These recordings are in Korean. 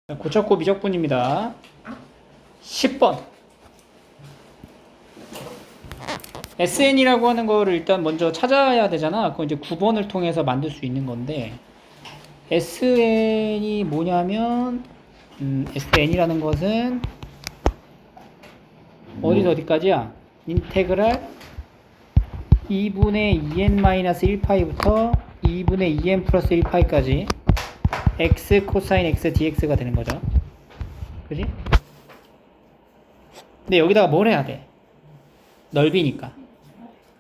고척고 미적분입니다. 10번 SN이라고 하는 거를 일단 먼저 찾아야 되잖아. 그건 이제 9번을 통해서 만들 수 있는 건데, SN이 뭐냐면 SN이라는 것은 어디서 어디까지야? 인테그랄 2분의 2n-1파이부터 2분의 2n 플러스 1파이까지 x 코사인 x dx가 되는 거죠. 그지? 근데 여기다가 뭘 해야 돼? 넓이니까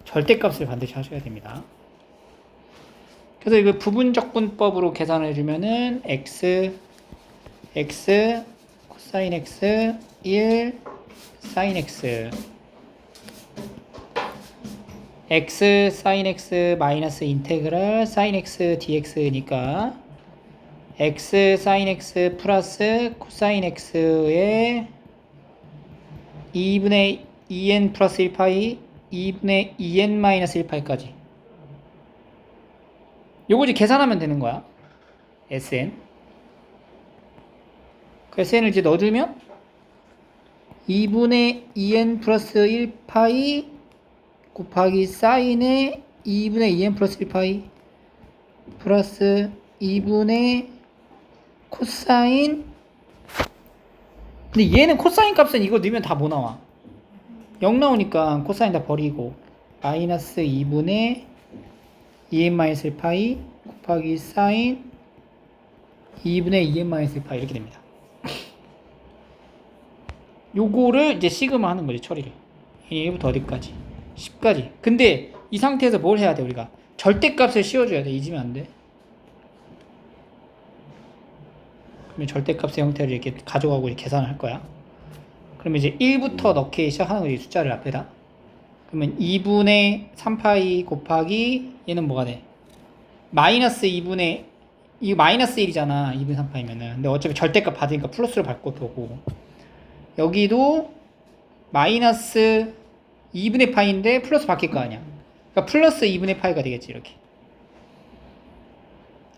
절대값을 반드시 하셔야 됩니다. 그래서 이거 부분적분법으로 계산해 주면은 x 코사인 x 1 사인 x 사인 x 마이너스 인테그랄 사인 x dx니까 x 사인 x 플러스 코사인 x의 2분의 2n 플러스 1파이 2분의 2n 마이너스 1파이까지 요거 이제 계산하면 되는 거야. SN 그 SN을 이제 넣어주면 2분의 2n 플러스 1파이 곱하기 사인의 2분의 2n 플러스 1파이 플러스 2분의 코사인. 근데 얘는 코사인 값은 이거 넣으면 다 뭐 나와? 0 나오니까 코사인 다 버리고 마이너스 2분의 2n-1파이 곱하기 사인 2분의 2n-1파이 이렇게 됩니다. 요거를 이제 시그마 하는 거지, 처리를. 1부터 어디까지? 10까지. 근데 이 상태에서 뭘 해야 돼, 우리가? 절대값을 씌워줘야 돼. 잊으면 안 돼. 그러면 절대값의 형태를 이렇게 가져가고 이렇게 계산을 할 거야. 그러면 이제 1부터 넣기 시작하는 거지, 숫자를 앞에다. 그러면 2분의 3파이 곱하기 얘는 뭐가 돼? 마이너스 2분의 이거 마이너스 1이잖아. 2분의 3파이면은. 근데 어차피 절대값 받으니까 플러스로 바꿀 거고. 여기도 마이너스 2분의 파이인데 플러스 바뀔 거 아니야. 그러니까 플러스 2분의 파이가 되겠지, 이렇게.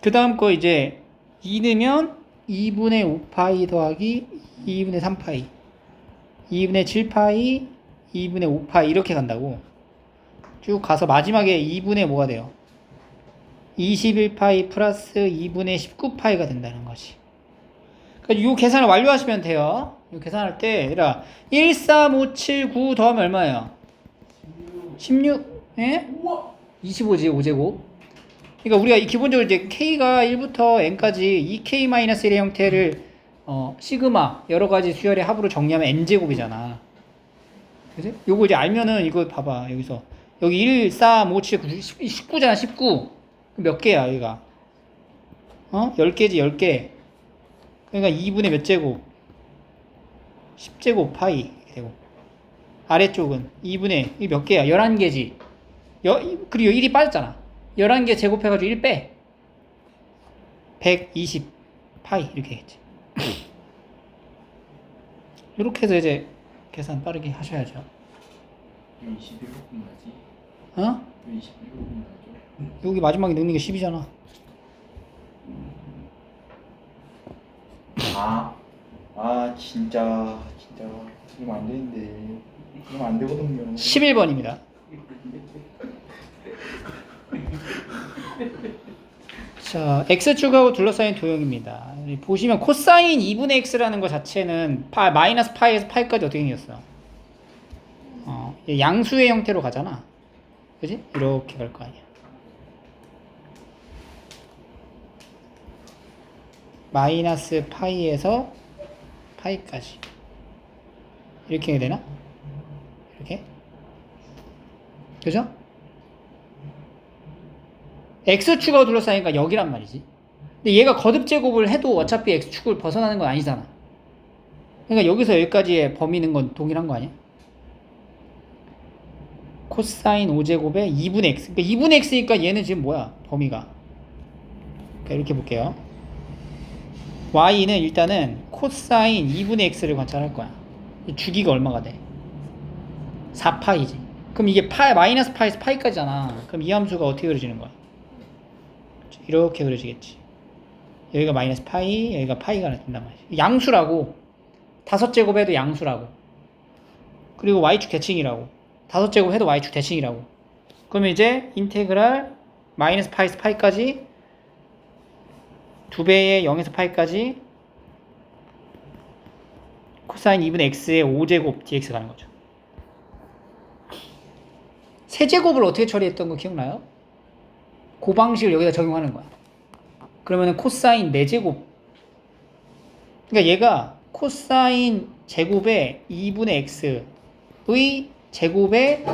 그 다음 거 이제 2 넣으면 2분의 5파이 더하기 2분의 3파이 2분의 7파이 2분의 5파이 이렇게 간다고. 쭉 가서 마지막에 2분의 뭐가 돼요? 21파이 플러스 2분의 19파이가 된다는 거지. 그러니까 이 계산을 완료하시면 돼요. 이 계산할 때 얘들아 1, 3, 5, 7, 9 더하면 얼마예요? 16? 예? 25지 5제곱. 그러니까 우리가 기본적으로 이제 k가 1부터 n까지 2k-1의 형태를 시그마 여러 가지 수열의 합으로 정리하면 n제곱이잖아. 그치? 요거 이제 알면은 이거 봐봐. 여기서 여기 1, 3, 5, 7, 9, 19잖아. 19. 몇 개야 여기가? 10개지 10개. 그러니까 2분의 몇 제곱? 10제곱 파이 이렇게 되고, 아래쪽은 2분의 이 몇 개야? 11개지. 그리고 1이 빠졌잖아. 11개 제곱해가지고 1 빼. 120 파이 이렇게 되겠지. 이렇게 해서 이제 계산 빠르게 하셔야죠. 왜 21분 나지? 왜 21분 나죠? 여기 마지막에 넣는 게 10이잖아. 진짜 이러면 안 되는데. 이러면 안 되거든요. 11번입니다. 자, x축하고 둘러싸인 도형입니다. 보시면 코사인 2분의 x라는 것 자체는 마이너스 파이에서 파이까지 어떻게 생겼어? 양수의 형태로 가잖아. 그지? 이렇게 갈 거 아니야. 마이너스 파이에서 파이까지 이렇게 해야 되나? 이렇게? 그죠? x축하고 둘러싸이니까 여기란 말이지. 근데 얘가 거듭제곱을 해도 어차피 x축을 벗어나는 건 아니잖아. 그러니까 여기서 여기까지의 범위는 건 동일한 거 아니야? 코사인 5제곱에 2분의 x. 그러니까 2분의 x니까 얘는 지금 뭐야? 범위가. 그러니까 이렇게 볼게요. y는 일단은 코사인 2분의 x를 관찰할 거야. 주기가 얼마가 돼? 4파이지. 그럼 이게 마이너스 파이에서 파이까지잖아. 그럼 이 함수가 어떻게 그려지는 거야? 이렇게 그려지겠지. 여기가 마이너스 파이, 여기가 파이가 된단 말이야. 양수라고. 5제곱 해도 양수라고. 그리고 y축 대칭이라고. 5제곱 해도 y축 대칭이라고. 그러면 이제 인테그랄 마이너스 파이에서 파이까지 2배의 0에서 파이까지 코사인 2분의 x의 5제곱 dx 가는 거죠. 세제곱을 어떻게 처리했던 거 기억나요? 그 방식을 여기다 적용하는 거야. 그러면은 코사인 4제곱. 그러니까 얘가 코사인 제곱의 2분의 x의 제곱의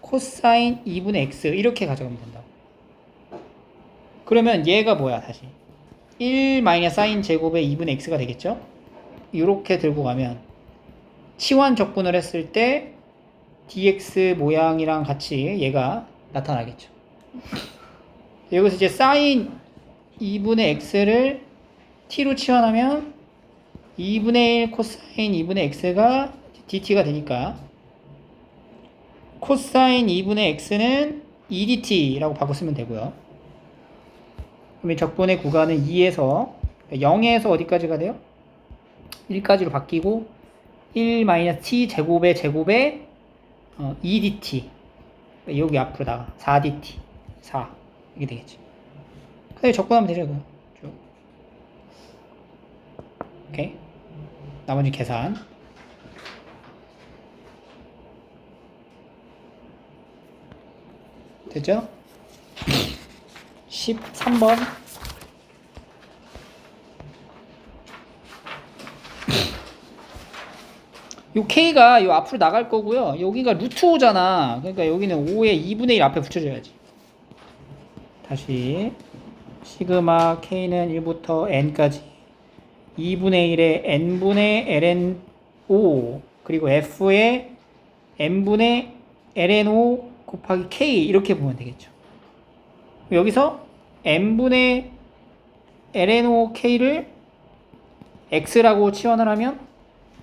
코사인 2분의 x 이렇게 가져가면 된다고. 그러면 얘가 뭐야 다시 1 마이너스 사인 제곱의 2분의 x가 되겠죠? 이렇게 들고 가면 치환 적분을 했을 때 dx 모양이랑 같이 얘가 나타나겠죠. 여기서 이제 사인 2분의 x를 t로 치환하면 2분의 1 코사인 2분의 x가 dt가 되니까 코사인 2분의 x는 2dt라고 바꿔 쓰면 되고요. 그럼 적분의 구간은 2에서 0에서 어디까지가 돼요? 1까지로 바뀌고 1-t 제곱의 제곱에 2dt 여기 앞으로 나가 4dt 4 이게 되겠지. 그다음에 적분하면 되죠. 이거 쭉. 오케이. 나머지 계산. 됐죠? 13번. 요 K가 요 앞으로 나갈 거고요. 여기가 루트 5잖아. 그러니까 여기는 5의 2분의 1 앞에 붙여줘야지. 다시. 시그마 K는 1부터 N까지 2분의 1의 N분의 ln 5 그리고 F의 N분의 ln 5 곱하기 K 이렇게 보면 되겠죠. 여기서 N분의 ln 5 K를 X라고 치환을 하면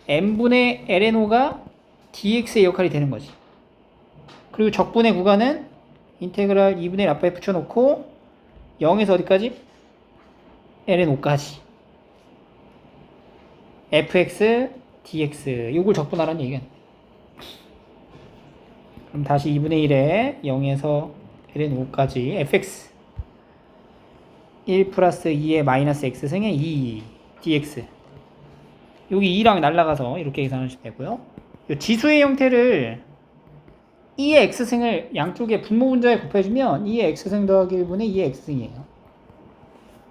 N분의 ln 5가 dx의 역할이 되는 거지. 그리고 적분의 구간은 인테그랄 2분의 1 앞에 붙여놓고 0에서 어디까지? ln 5까지 fx dx 요걸 적분하라는 얘기야. 그럼 다시 2분의 1에 0에서 ln 5까지 fx 1 플러스 2의 마이너스 x승의 2 dx 여기 2랑 날라가서 이렇게 계산하시면 되고요. 이 지수의 형태를 2의 x승을 양쪽에 분모 분자에 곱해주면 2의 x승 더하기 1분의 2의 x승이에요.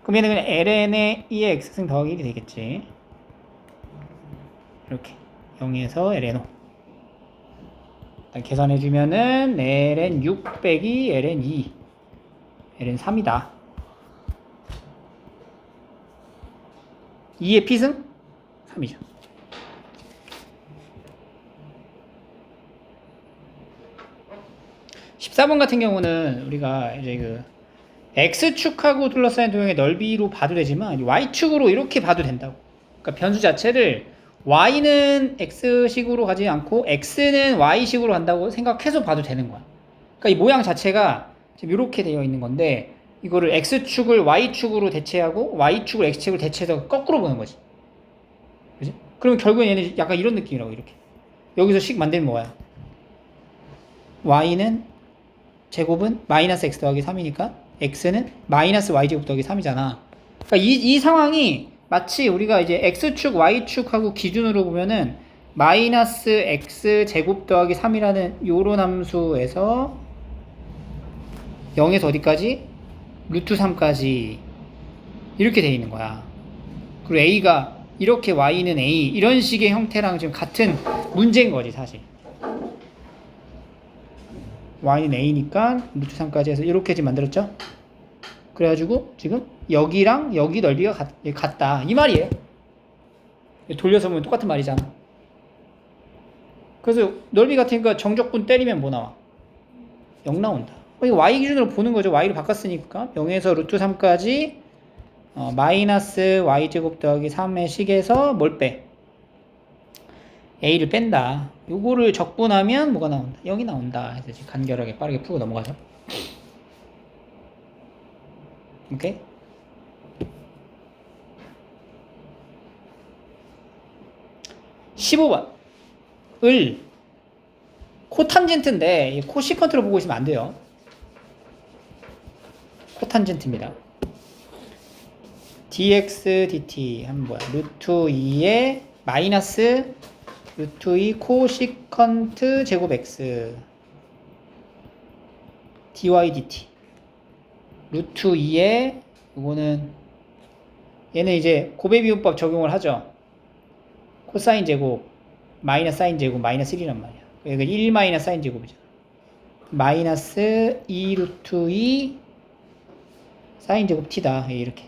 그럼 얘는 그냥 ln의 2의 x승 더하기 1이 되겠지. 이렇게 0에서 ln5 일단 계산해주면은 ln 6 빼기 ln 2 ln 3이다. 2의 p승 3이죠. (14번) 같은 경우는 우리가 이제 그 x축하고 둘러싸인 도형의 넓이로 봐도 되지만 y축으로 이렇게 봐도 된다고. 그러니까 변수 자체를 y는 x식으로 가지 않고 x는 y식으로 간다고 생각해서 봐도 되는 거야. 그러니까 이 모양 자체가 지금 이렇게 되어 있는 건데 이거를 x축을 y축으로 대체하고 y축을 x축으로 대체해서 거꾸로 보는 거지. 그지? 그러면 결국엔 얘는 약간 이런 느낌이라고. 이렇게 여기서 식 만들면 뭐야? y는 제곱은 마이너스 x 더하기 3이니까 x는 마이너스 y제곱 더하기 3이잖아. 그러니까 이 상황이 마치 우리가 이제 x축 y축하고 기준으로 보면은 마이너스 x 제곱 더하기 3이라는 요런 함수에서 0에서 어디까지? 루트 3까지 이렇게 돼 있는 거야. 그리고 a가 이렇게 y는 a 이런 식의 형태랑 지금 같은 문제인 거지 사실. y는 a니까 루트 3까지 해서 이렇게 지금 만들었죠. 그래가지고 지금 여기랑 여기 넓이가 같다 이 말이에요. 돌려서 보면 똑같은 말이잖아. 그래서 넓이 같으니까 정적분 때리면 뭐 나와? 0 나온다. 이거 y 기준으로 보는 거죠. y를 바꿨으니까 0에서 루트 3까지 마이너스 y제곱 더하기 3의 식에서 뭘 빼? a를 뺀다. 요거를 적분하면 뭐가 나온다? 0이 나온다. 해서 지금 간결하게 빠르게 풀고 넘어가죠. 오케이? 15번 을 코탄젠트인데 이 코시컨트로 보고 있으면 안 돼요. 코탄젠트입니다. dx dt 하면 뭐야? 루트 2에 마이너스 루트 2 코시컨트 제곱 x dy dt 루트 2에 이거는 얘는 이제 고배비율법 적용을 하죠. 코사인 제곱 마이너스 사인 제곱 마이너스 1이란 말이야. 여기 1 마이너스 사인 제곱이죠. 마이너스 2 루트 2 사인 제곱 t다. 이렇게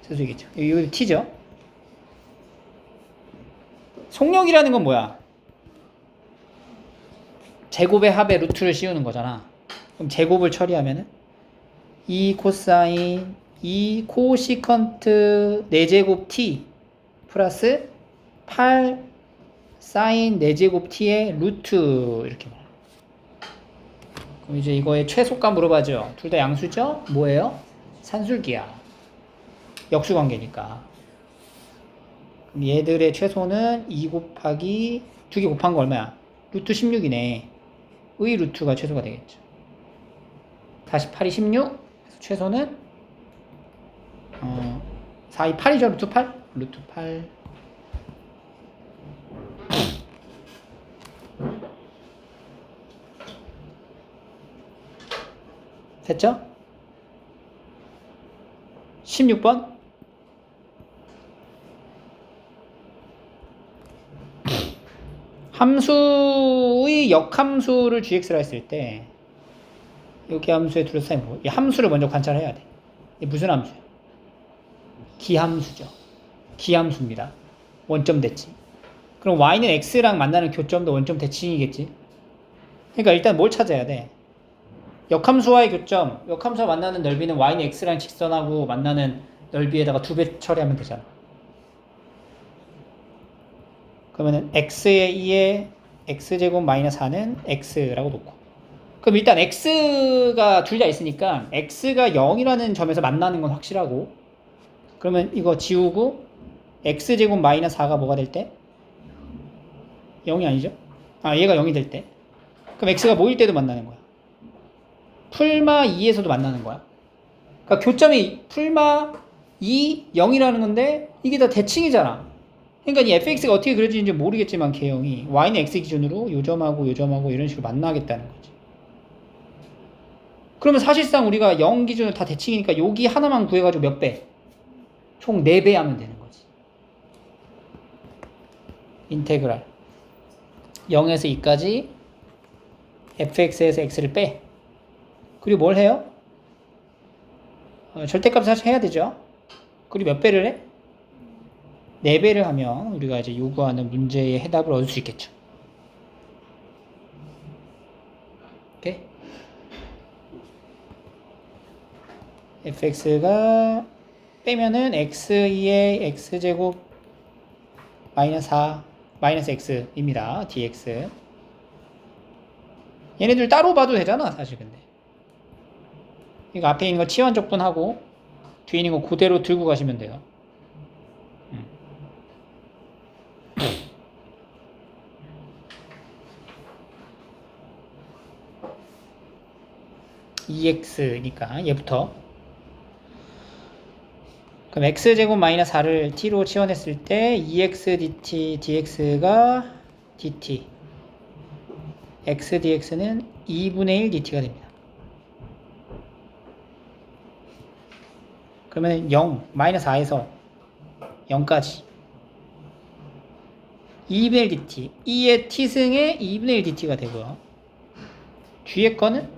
세수이겠죠. 여기 t죠. 속력이라는 건 뭐야? 제곱의 합에 루트를 씌우는 거잖아. 그럼 제곱을 처리하면은 2 코사인 2 코시컨트 4제곱 t 플러스 8 사인 4제곱 t의 루트 이렇게 말해요. 그럼 이제 이거의 최소값 물어봐죠. 둘 다 양수죠? 뭐예요? 산술기야. 역수관계니까. 그럼 얘들의 최소는 2 곱하기 2개 곱한 거 얼마야? 루트 16이네. 의 루트가 최소가 되겠죠. 다시 8이 16. 최소는 4이 8이죠. 루트 8. 루트 8. 됐죠? 16번 함수의 역함수를 gx라 했을 때 이렇게 함수의 둘러싸인 이 함수를 먼저 관찰해야 돼. 이게 무슨 함수야? 기함수죠. 기함수입니다. 원점 대칭. 그럼 y는 x랑 만나는 교점도 원점 대칭이겠지. 그러니까 일단 뭘 찾아야 돼? 역함수와의 교점, 역함수와 만나는 넓이는 y는 x랑 직선하고 만나는 넓이에다가 2배 처리하면 되잖아. 그러면은 x의 2에 x제곱 마이너스 4는 x라고 놓고, 그럼 일단 x가 둘 다 있으니까 x가 0이라는 점에서 만나는 건 확실하고, 그러면 이거 지우고 x제곱 마이너스 4가 뭐가 될 때? 0이 아니죠? 얘가 0이 될 때. 그럼 x가 뭐일 때도 만나는 거야. 풀마 2에서도 만나는 거야. 그러니까 교점이 풀마 2, 0이라는 건데 이게 다 대칭이잖아. 그러니까 이 fx가 어떻게 그려지는지 모르겠지만 개형이 y는 x 기준으로 요 점하고 요 점하고 이런 식으로 만나겠다는 거지. 그러면 사실상 우리가 0 기준으로 다 대칭이니까 여기 하나만 구해가지고 몇 배? 총 4배 하면 되는 거지. 인테그랄 0에서 2까지 fx에서 x를 빼. 그리고 뭘 해요? 절대값 사실 해야 되죠. 그리고 몇 배를 해? 4배를 하면 우리가 이제 요구하는 문제의 해답을 얻을 수 있겠죠. 오케이? fx가 빼면은 x2의 x제곱 마이너스 4 마이너스 x입니다. dx. 얘네들 따로 봐도 되잖아 사실. 근데 이거 앞에 있는 거 치환 적분하고 뒤에 있는 거 그대로 들고 가시면 돼요. 2x니까 얘부터. 그럼 x제곱 마이너스 4를 t로 치환했을 때 2x dt dx가 dt x dx는 2분의 1 dt가 됩니다. 그러면 0, 마이너스 4에서 0까지 2분의 1 dt 2의 t승의 2분의 1 dt가 되고요. 뒤에 거는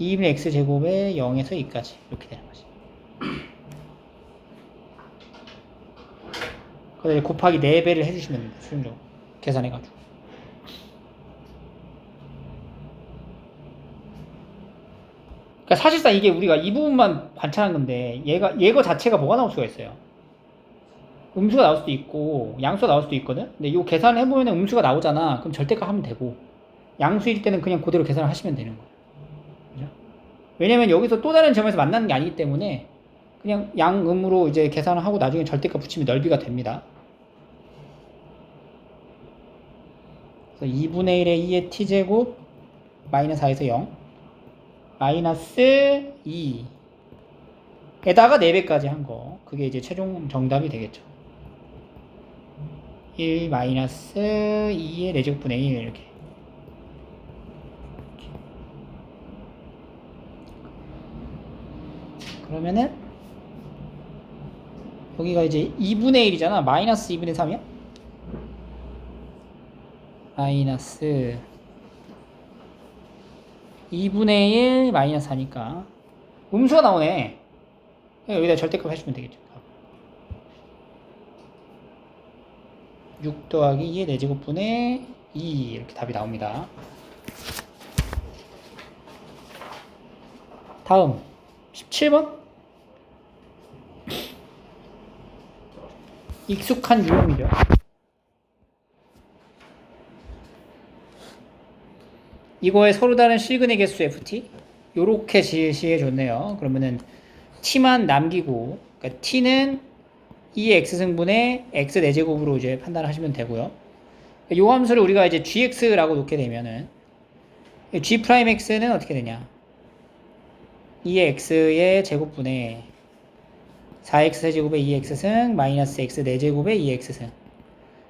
2분의 x제곱에 0에서 2까지 이렇게 되는 거지. 그래서 곱하기 4배를 해주시면 됩니다. 수능적으로 계산해가지고. 그러니까 사실상 이게 우리가 이 부분만 관찰한 건데 얘거 자체가 뭐가 나올 수가 있어요. 음수가 나올 수도 있고 양수가 나올 수도 있거든. 근데 이 계산을 해보면 음수가 나오잖아. 그럼 절대값 하면 되고, 양수일 때는 그냥 그대로 계산을 하시면 되는 거예요. 그죠? 왜냐면 여기서 또 다른 점에서 만나는 게 아니기 때문에 그냥 양음으로 이제 계산을 하고 나중에 절대값 붙이면 넓이가 됩니다. 그래서 2분의 1의 2의 t제곱 마이너스 4에서 0 마이너스 2에다가 4배까지 한 거. 그게 이제 최종 정답이 되겠죠. 1 마이너스 2의 4제곱분의 1 이렇게. 그러면은 여기가 이제 2분의 1이잖아. 마이너스 2분의 3이야? 마이너스 2분의 1 마이너스 4니까 음수가 나오네. 여기다 절대값 해주면 되겠죠. 6 더하기 2의 4제곱분의 2 이렇게 답이 나옵니다. 다음 17번 익숙한 유형이죠. 이거에 서로 다른 실근의 개수 ft 요렇게 제시해 줬네요. 그러면은 t만 남기고, 그러니까 t는 2의 x승분의 x 4제곱으로 이제 판단을 하시면 되고요. 요 함수를 우리가 이제 gx라고 놓게 되면은 g'x는 어떻게 되냐? 2의 x의 제곱분의 4x 세제곱의 2x승 마이너스 x 4제곱의 2x승.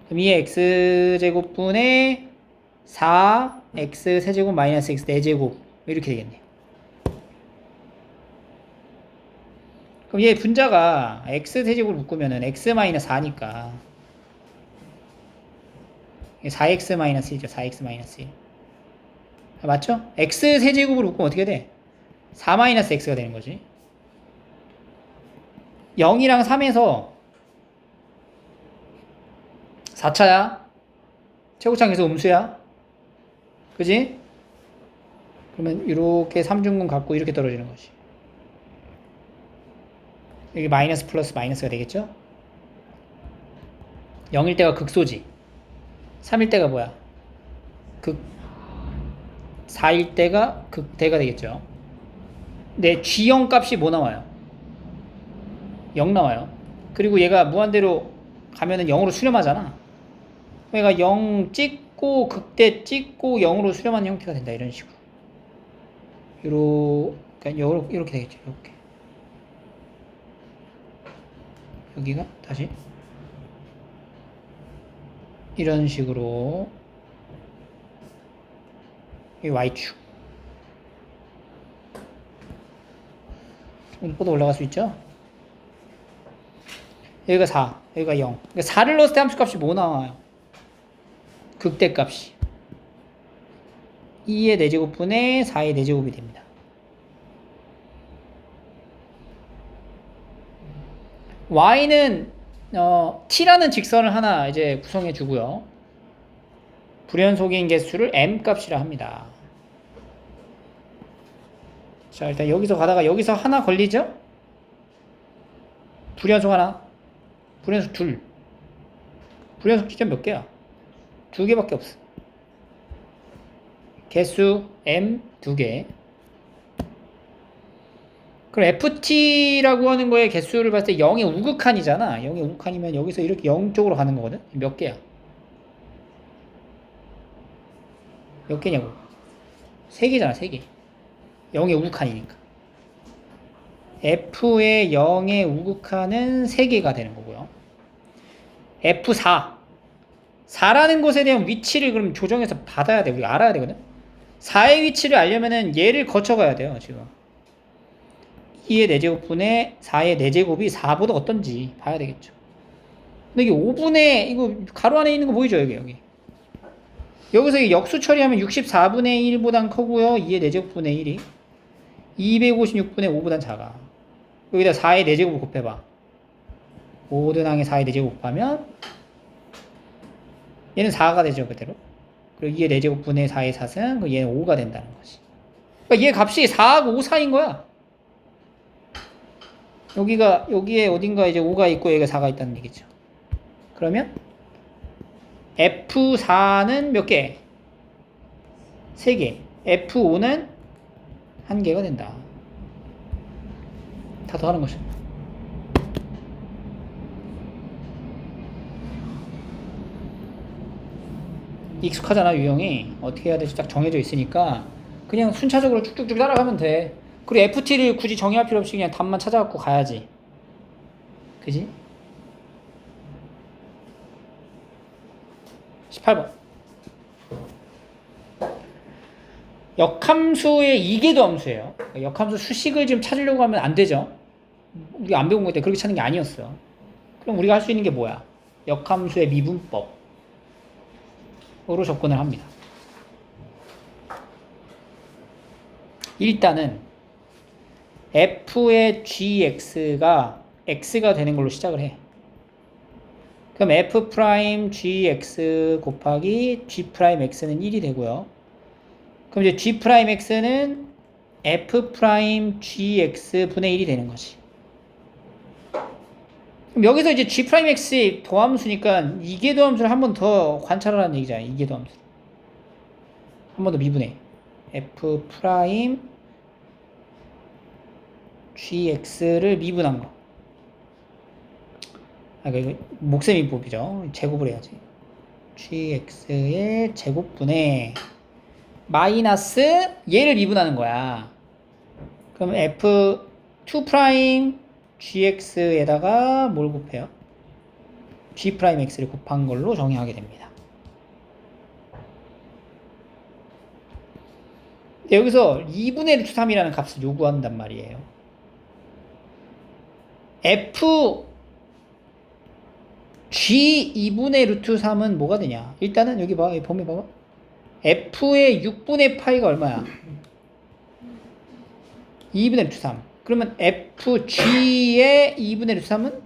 그럼 2의 x제곱분의 4x 세제곱 마이너스 x 4제곱 이렇게 되겠네요. 그럼 얘 분자가 x 세제곱을 묶으면은 x 마이너스 4니까 4x 마이너스 1이죠. 4x 마이너스 1. 맞죠? x 세제곱을 묶으면 어떻게 돼? 4 마이너스 x가 되는 거지. 0이랑 3에서 4차야. 최고차항에서 음수야. 그지? 그러면 이렇게 3중근 갖고 이렇게 떨어지는 거지. 여기 마이너스 플러스 마이너스가 되겠죠? 0일 때가 극소지. 3일 때가 뭐야? 4일 때가 극대가 되겠죠. 근데 G0 값이 뭐 나와요? 0 나와요. 그리고 얘가 무한대로 가면은 0으로 수렴하잖아. 그러니까 0 찍고 극대 찍고 0으로 수렴하는 형태가 된다. 이런 식으로. 이렇게 되겠죠. 이렇게. 여기가 다시 이런 식으로 이 Y축 뻗어 올라갈 수 있죠. 여기가 4, 여기가 0. 그러니까 4를 넣었을 때 함수값이 뭐 나와요? 극대값이 2의 4제곱분의 4의 4제곱이 됩니다. y는 t라는 직선을 하나 이제 구성해 주고요. 불연속인 개수를 m 값이라 합니다. 자, 일단 여기서 가다가 여기서 하나 걸리죠? 불연속 하나, 불연속 둘. 불연속 지점 몇 개야? 2개밖에 없어. 개수 m 2개. 그럼 ft라고 하는 거의 개수를 봤을 때 0의 우극한이잖아. 0의 우극한이면 여기서 이렇게 0 쪽으로 가는 거거든. 몇 개야? 몇 개냐고? 3개잖아. 3개. 0의 우극한이니까. f의 0의 우극한은 3개가 되는 거고요. f4 4라는 곳에 대한 위치를 그럼 조정해서 받아야 돼. 우리가 알아야 되거든. 4의 위치를 알려면은 얘를 거쳐가야 돼요. 지금 2의 4제곱분의 4의 4제곱이 4보다 어떤지 봐야 되겠죠. 근데 이게 5분의 이거 가로 안에 있는 거 보이죠? 여기 여기서 역수 처리하면 64분의 1보단 크고요. 2의 4제곱분의 1이 256분의 5보단 작아. 여기다 4의 4제곱을 곱해봐. 5등항에 4의 4제곱 곱하면 얘는 4가 되죠. 그대로. 그리고 2의 4제곱분의 4의 4승, 얘는 5가 된다는 거지. 그러니까 얘 값이 4하고 5 사이인 거야. 여기에 어딘가 이제 5가 있고 여기가 4가 있다는 얘기죠. 그러면 F4는 몇 개? 3개. F5는 1개가 된다. 다 더하는 거죠. 익숙하잖아 유형이. 어떻게 해야 될지 딱 정해져 있으니까 그냥 순차적으로 쭉쭉쭉 따라가면 돼. 그리고 FT를 굳이 정의할 필요 없이 그냥 답만 찾아갖고 가야지. 그지? 18번. 역함수의 이계도 함수예요. 역함수 수식을 지금 찾으려고 하면 안 되죠. 우리가 안 배운 거 때 그렇게 찾는 게 아니었어. 그럼 우리가 할 수 있는 게 뭐야? 역함수의 미분법으로 접근을 합니다. 일단은 f의 gx가 x가 되는 걸로 시작을 해. 그럼 f' gx 곱하기 g'x는 1이 되고요. 그럼 이제 g'x는 f' gx 분의 1이 되는 거지. 그럼 여기서 이제 g'x의 도함수니까 이계도함수를 한 번 더 관찰하라는 얘기잖아요. 이계도함수. 한 번 더 미분해. f' gx를 미분한 거. 이거 목세미법이죠. 제곱을 해야지. gx의 제곱분의 마이너스 얘를 미분하는 거야. 그럼 f2' gx에다가 뭘 곱해요? g'x를 곱한 걸로 정의하게 됩니다. 여기서 2분의 루트 3이라는 값을 요구한단 말이에요. f g 2분의 루트 3은 뭐가 되냐? 일단은 여기 봐, 여기 범위 봐봐. f의 6분의 파이가 얼마야? 2분의 루트 3. 그러면 fg의 2분의 루트 3은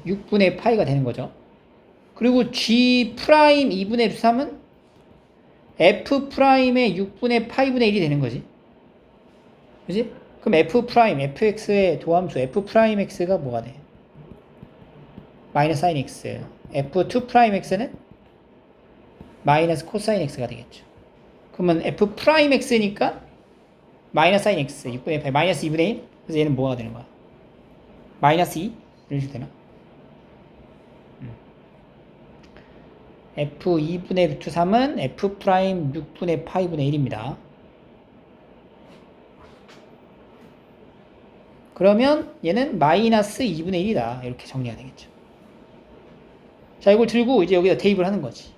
6분의 파이가 되는 거죠. 그리고 g 프라임 2분의 루트 3은 f 프라임의 6분의 파이분의 1이 되는 거지. 그지? 그럼 f 프라임, fx의 도함수 f 프라임 x가 뭐가 돼? 마이너스 사인 x. f2 프라임 x는 마이너스 코사인 x가 되겠죠. 그러면 f 프라임 x니까 마이너스 사인 x 6분의 8 마이너스 2분의 1. 그래서 얘는 뭐가 되는 거야? 마이너스 2 이렇게 되나? f 2분의 루트 3은 f 프라임 6분의 파이분의 1입니다. 그러면 얘는 마이너스 2분의 1이다. 이렇게 정리가 되겠죠. 자, 이걸 들고 이제 여기다 대입을 하는 거지.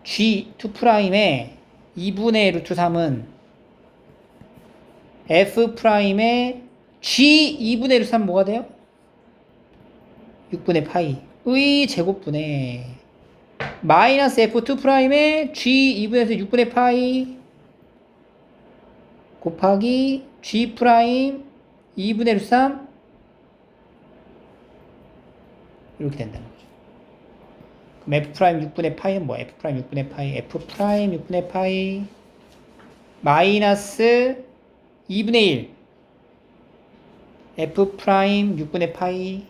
g2 프라임의 2분의 루트 3은 f 프라임의 g 2분의 루트 3 뭐가 돼요? 6분의 파이의 제곱분의 마이너스 f2 프라임의 g 2분의 6분의 파이 곱하기 g 프라임 2분의 루트 3 이렇게 된다는 거죠. 그럼 f 프라임 6분의 파이는 뭐야? f 프라임 6분의 파이 f 프라임 6분의 파이 마이너스 2분의 1 f 프라임 6분의 파이.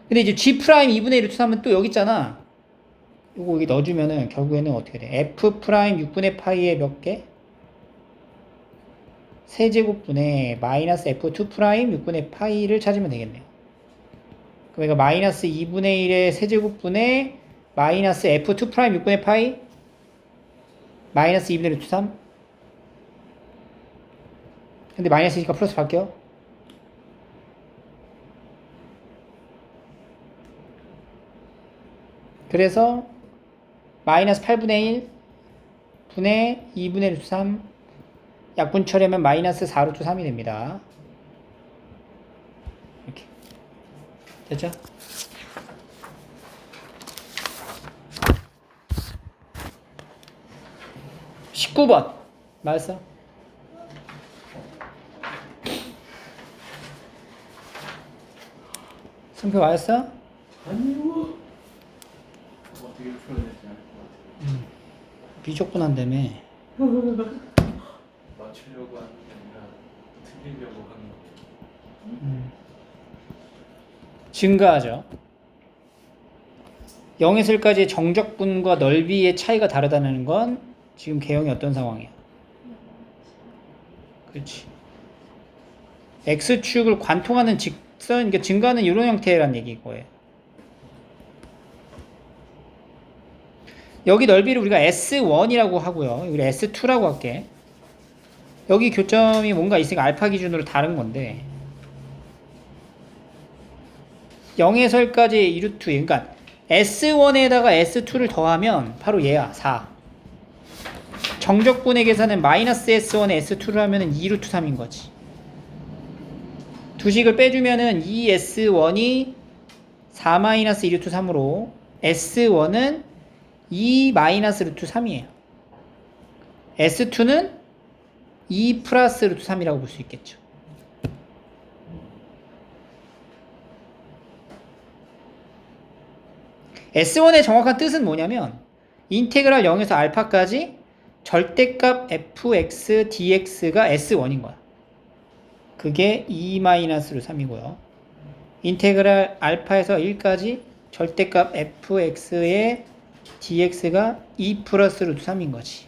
근데 이제 g 프라임 2분의 1 루트 3은 또 여기 있잖아. 요거 여기 넣어주면은 결국에는 어떻게 돼? f 프라임 6분의 파이의 몇 개? 세제곱분의 마이너스 f2 프라임 6분의 파이를 찾으면 되겠네요. 그럼 이거 마이너스 2분의 1의 세제곱분의 마이너스 f2 프라임 6분의 파이 마이너스 2분의 루트 3. 근데 마이너스니까 플러스 바뀌어. 그래서 마이너스 8분의 1 분의 2분의 루트 3 약분 처리하면 마이너스 4 루트 3이 됩니다. 이렇게 됐죠? (19번) 맞았어? 승표 맞았어? 아니요. 어떻게 풀어야 될지 알 것 같아요. 비족분한다며. 맞추려고 하는 게 아니라 틀리려고 하는 거. 증가하죠. 0에서 1까지의 정적분과 넓이의 차이가 다르다는 건 지금 개형이 어떤 상황이야? 그렇지. X축을 관통하는 직선, 그러니까 증가하는 이런 형태란 얘기인 거예요. 여기 넓이를 우리가 S1이라고 하고요. 여기 S2라고 할게. 여기 교점이 뭔가 있으니까 알파 기준으로 다른 건데 0에서 1까지 2루트, 그러니까 S1에다가 S2를 더하면 바로 얘야, 4. 정적분의 계산은 마이너스 S1에 S2를 하면은 2루트 3인 거지. 두식을 빼주면은 2S1이 4 마이너스 2루트 3으로 S1은 2 마이너스 루트 3이에요. S2는 2 플러스 루트 3이라고 볼 수 있겠죠. S1의 정확한 뜻은 뭐냐면 인테그랄 0에서 알파까지 절대값 fx dx가 S1인 거야. 그게 2 마이너스 루트 3이고요. 인테그랄 알파에서 1까지 절대값 fx의 dx가 2 플러스 루트 3인 거지.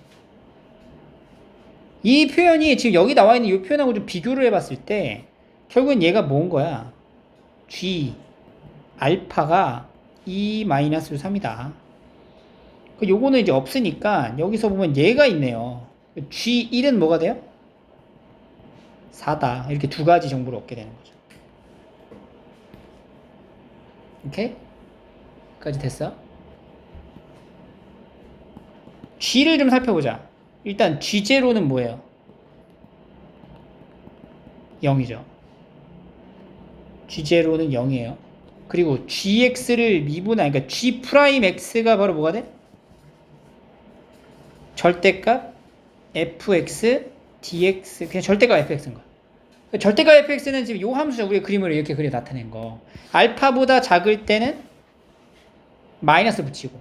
이 표현이 지금 여기 나와 있는 이 표현하고 좀 비교를 해봤을 때 결국엔 얘가 뭔 거야? g 알파가 2 마이너스 루트 3이다. 요거는 이제 없으니까 여기서 보면 얘가 있네요. g1은 뭐가 돼요? 4다. 이렇게 두 가지 정보를 얻게 되는 거죠. 오케이? 까지 됐어? G를 좀 살펴보자. 일단 G0는 뭐예요? 0이죠. G0는 0이에요. 그리고 GX를 미분한, 그러니까 G'X가 바로 뭐가 돼? 절대값 fx dx, 그냥 절대값 fx인 거야. 절대값 fx는 지금 요 함수죠. 우리가 그림으로 이렇게 그려 나타낸 거. 알파보다 작을 때는 마이너스 붙이고,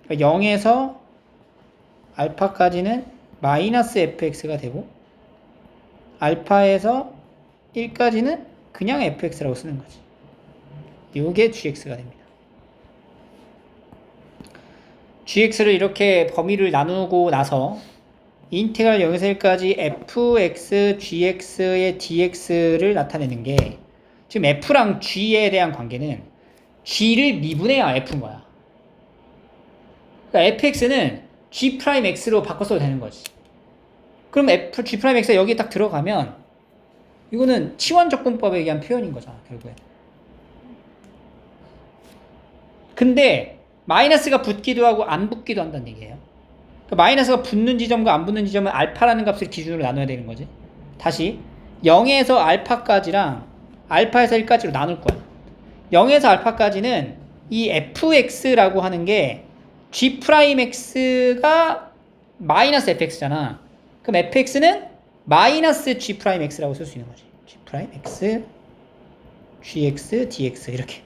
그러니까 0에서 알파까지는 마이너스 fx가 되고, 알파에서 1까지는 그냥 fx라고 쓰는 거지. 요게 gx가 됩니다. gx를 이렇게 범위를 나누고 나서 인테그랄 0에서 1까지 fx gx의 dx를 나타내는 게, 지금 f랑 g에 대한 관계는 g를 미분해야 f인 거야. 그러니까 fx는 g'x로 바꿔 써도 되는 거지. 그럼 g'x가 여기에 딱 들어가면 이거는 치환적분법에 의한 표현인 거잖아, 결국에. 근데 마이너스가 붙기도 하고 안 붙기도 한다는 얘기예요. 그러니까 마이너스가 붙는 지점과 안 붙는 지점은 알파라는 값을 기준으로 나눠야 되는 거지. 다시 0에서 알파까지랑 알파에서 1까지로 나눌 거야. 0에서 알파까지는 이 fx라고 하는 게 g'x가 마이너스 fx잖아. 그럼 fx는 마이너스 g'x라고 쓸 수 있는 거지. g'x, gx, dx 이렇게.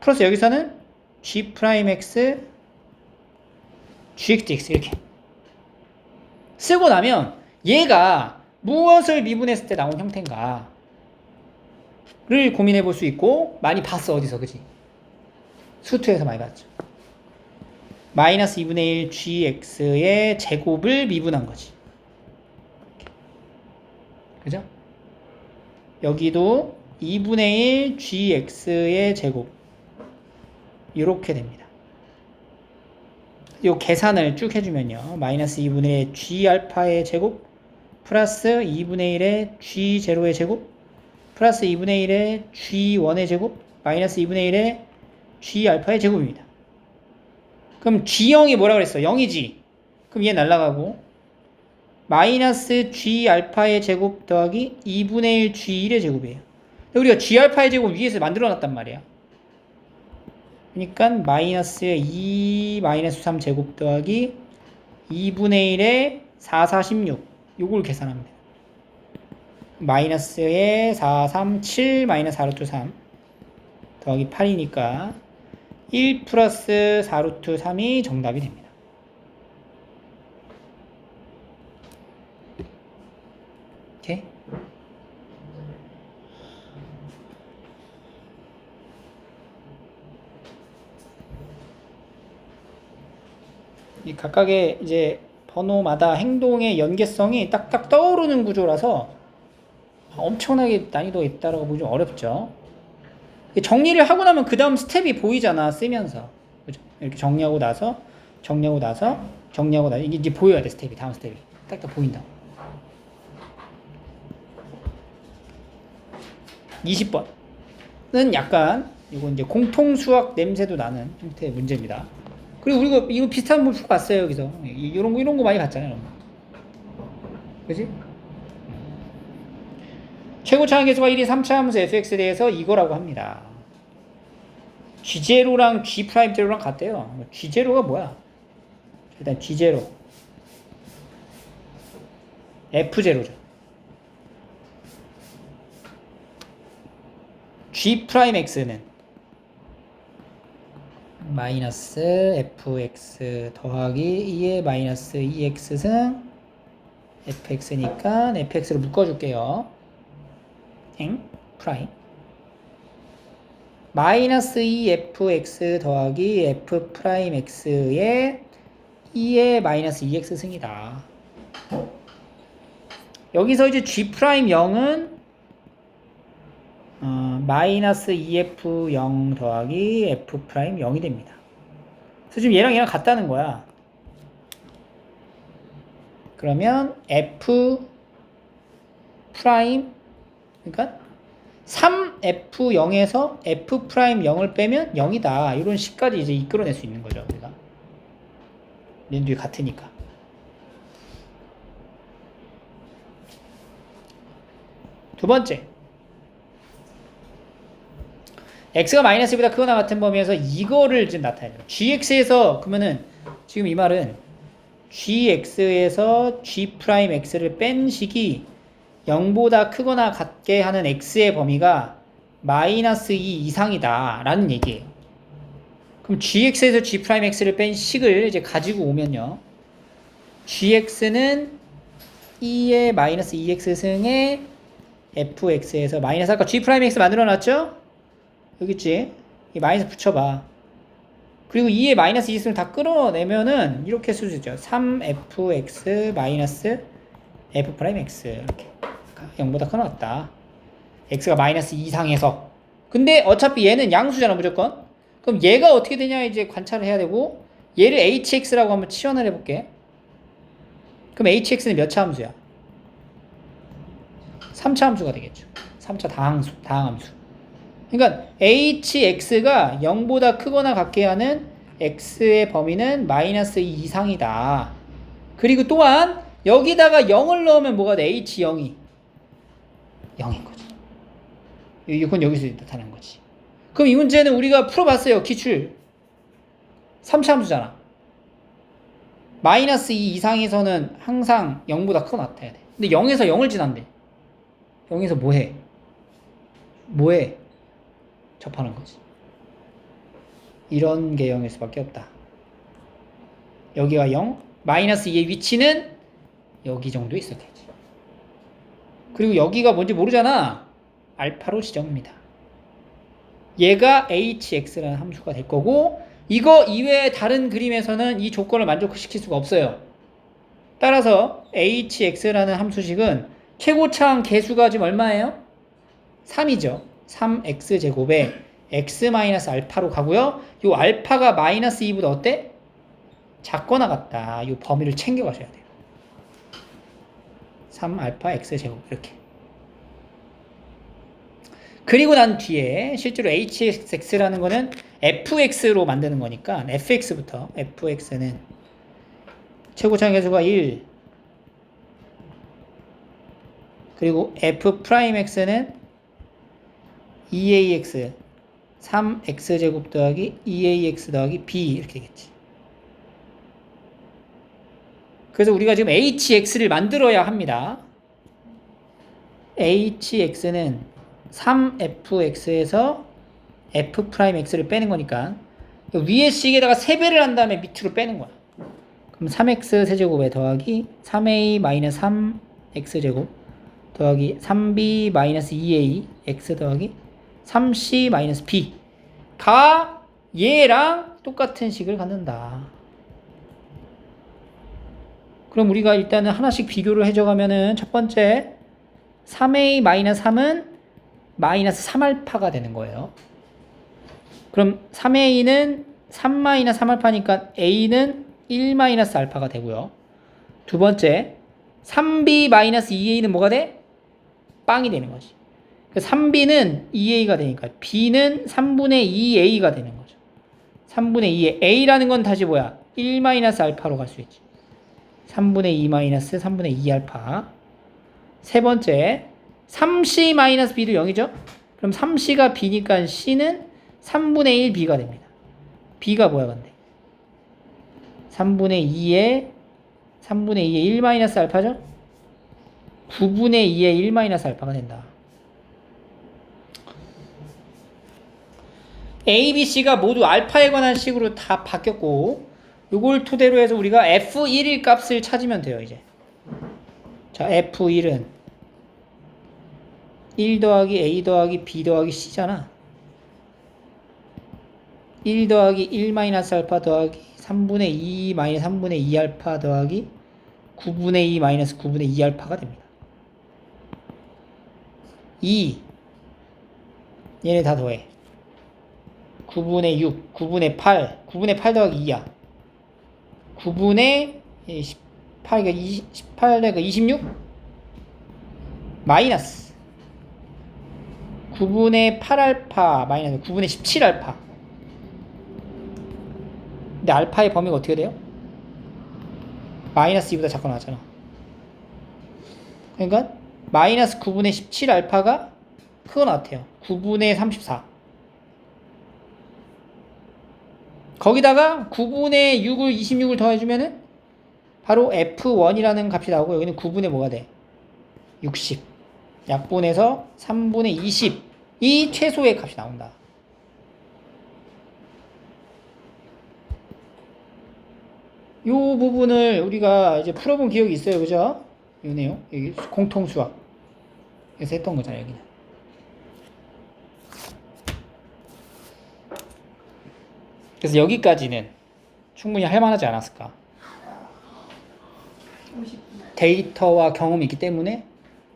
플러스 여기서는 g'x, gx, dx 이렇게 쓰고 나면 얘가 무엇을 미분했을 때 나온 형태인가를 고민해 볼 수 있고, 많이 봤어. 어디서, 그지? 수투에서 많이 봤죠. 마이너스 2분의 1 gx의 제곱을 미분한 거지. 그죠? 여기도 2분의 1 gx의 제곱 이렇게 됩니다. 요 계산을 쭉 해주면요, 마이너스 2분의 1 g 알파의 제곱 플러스 2분의 1의 g0의 제곱 플러스 2분의 1의 g1의 제곱 마이너스 2분의 1의 g 알파의 제곱입니다. 그럼 g0이 뭐라 그랬어? 0이지. 그럼 얘 날라가고 마이너스 g 알파의 제곱 더하기 2분의 1 g1의 제곱이에요. 우리가 g 알파의 제곱 위에서 만들어 놨단 말이야. 그러니까 마이너스 2 마이너스 3 제곱 더하기 2분의 1의 4, 4, 16 요걸 계산하면 돼요. 마이너스의 4, 3, 7 마이너스 4 루트 3 더하기 8이니까 1 플러스 4 루트 3이 정답이 됩니다. 오케이? 이 각각의 이제 번호마다 행동의 연계성이 딱딱 떠오르는 구조라서 엄청나게 난이도가 있다라고 보기 좀 어렵죠. 정리를 하고 나면 그 다음 스텝이 보이잖아, 쓰면서. 그죠? 이렇게 정리하고 나서 정리하고 나서 이게 이제 보여야 돼. 스텝이 다음 스텝이 딱딱 보인다. 20번은 약간 이거 이제 공통 수학 냄새도 나는 형태의 문제입니다. 그리고 우리가 이거 비슷한 거 봤어요. 여기서 이런 거 많이 봤잖아요. 이런 거. 그지? 최고차항 계수가 1이 3차 함수 fx에 대해서 이거라고 합니다. G0랑 G'0랑 같대요. G0가 뭐야? 일단 G0 F0죠. G'X는 마이너스 fx 더하기 2의 마이너스 2x승 fx니까 fx로 묶어줄게요. 엥? 프라임 마이너스 2fx 더하기 f 프라임 x의 2의 마이너스 2x승이다. 여기서 이제 g 프라임 0은 마이너스 2f0 더하기 f 프라임 0이 됩니다. 그래서 지금 얘랑 같다는 거야. 그러면 f 프라임 그러니까 3f0에서 f 프라임 0을 빼면 0이다. 이런 식까지 이제 이끌어낼 수 있는 거죠. 우리가 얘네들이 같으니까. 두 번째, x가 마이너스 1보다 크거나 같은 범위에서 이거를 지금 나타내요. gx에서 그러면은 지금 이 말은 gx에서 g'x를 뺀 식이 0보다 크거나 같게 하는 x의 범위가 마이너스 2 이상이다 라는 얘기예요. 그럼 gx에서 g'x를 뺀 식을 이제 가지고 오면요, gx는 2의 마이너스 2x승의 fx에서 마이너스, 아까 g'x 만들어놨죠? 여기 있지? 이 마이너스 붙여봐. 그리고 2의 마이너스 2승을 다 끌어내면은 이렇게 쓸 수 있죠. 3fx 마이너스 f'x 이렇게 0보다 커놨다. x가 마이너스 2 이상해서. 근데 어차피 얘는 양수잖아 무조건. 그럼 얘가 어떻게 되냐 이제 관찰을 해야 되고, 얘를 hx라고 한번 치환을 해볼게. 그럼 hx는 몇 차 함수야? 3차 함수가 되겠죠. 3차 다항함수. 그러니까 hx가 0보다 크거나 같게 하는 x의 범위는 마이너스 2 이상이다. 그리고 또한 여기다가 0을 넣으면 뭐가 돼? h0이 0인 거지. 이건 여기서 나타난 거지. 그럼 이 문제는 우리가 풀어봤어요. 기출 3차 함수잖아. 마이너스 2 이상에서는 항상 0보다 크거나 같아야 돼. 근데 0에서 0을 지난대. 0에서 뭐해? 접하는 거지. 이런 개형일 수밖에 없다. 여기가 0, 마이너스 2의 위치는 여기 정도 있었겠지. 그리고 여기가 뭔지 모르잖아. 알파로 지정합니다. 얘가 hx라는 함수가 될 거고, 이거 이외의 다른 그림에서는 이 조건을 만족시킬 수가 없어요. 따라서 hx라는 함수식은 최고차항 계수가 지금 얼마예요? 3이죠. 3x제곱에 x-알파로 가고요. 요 알파가 마이너스 2보다 어때? 작거나 같다. 요 범위를 챙겨가셔야 돼요. 3알파 x제곱 이렇게. 그리고 난 뒤에 실제로 hx라는 거는 fx로 만드는 거니까 fx부터, fx는 최고차항 계수가 1, 그리고 f'x는 2ax 3x제곱 더하기 2ax 더하기 b 이렇게 되겠지. 그래서 우리가 지금 hx를 만들어야 합니다. hx는 3fx에서 f'x를 빼는 거니까 위에 식에다가 3배를 한 다음에 밑으로 빼는 거야. 그럼 3x 세제곱에 더하기 3a-3x제곱 더하기 3b-2a x 더하기 3c-b가 얘랑 똑같은 식을 갖는다. 그럼 우리가 일단은 하나씩 비교를 해줘가면은 첫 번째 3a-3은 마이너스 3알파가 되는 거예요. 그럼 3a는 3-3알파니까 a는 1-알파가 되고요. 두 번째 3b-2a는 뭐가 돼? 빵이 되는 거지. 3b는 2a가 되니까 b는 3분의 2a가 되는 거죠. 3분의 2에 a라는 건 다시 뭐야? 1-알파로 갈 수 있지. 3분의 2 마이너스 3분의 2알파. 세 번째 3c-b도 0이죠? 그럼 3c가 b니까 c는 3분의 1b가 됩니다. b가 뭐야 근데? 3분의 2에 1-알파죠? 9분의 2에 1-알파가 된다. A, B, C가 모두 알파에 관한 식으로 다 바뀌었고 요걸 토대로 해서 우리가 F1일 값을 찾으면 돼요 이제. 자, F1은 1 더하기 A 더하기 B 더하기 C잖아. 1 더하기 1-알파 더하기 3분의 2 마이너스 3분의 2알파 더하기 9분의 2 마이너스 9분의 2알파가 됩니다. 2 얘네 다 더해. 9분의 6, 9분의 8, 9분의 8 더하기 2야. 9분의 18, 그러니까 18, 그러니까 26? 마이너스 9분의 8알파 마이너스 9분의 17알파. 근데 알파의 범위가 어떻게 돼요? 마이너스 2보다 작고 나왔잖아. 그러니까 마이너스 9분의 17알파가 그거 나왔대요. 9분의 34. 거기다가 9분의 6을 26을 더해주면은 바로 F1이라는 값이 나오고 여기는 9분의 뭐가 돼? 60. 약분해서 3분의 20이 최소의 값이 나온다. 요 부분을 우리가 이제 풀어본 기억이 있어요. 그죠? 요 내용. 여기 공통수학에서 했던 거잖아요. 여기는. 그래서 여기까지는 충분히 할만하지 않았을까. 데이터와 경험이 있기 때문에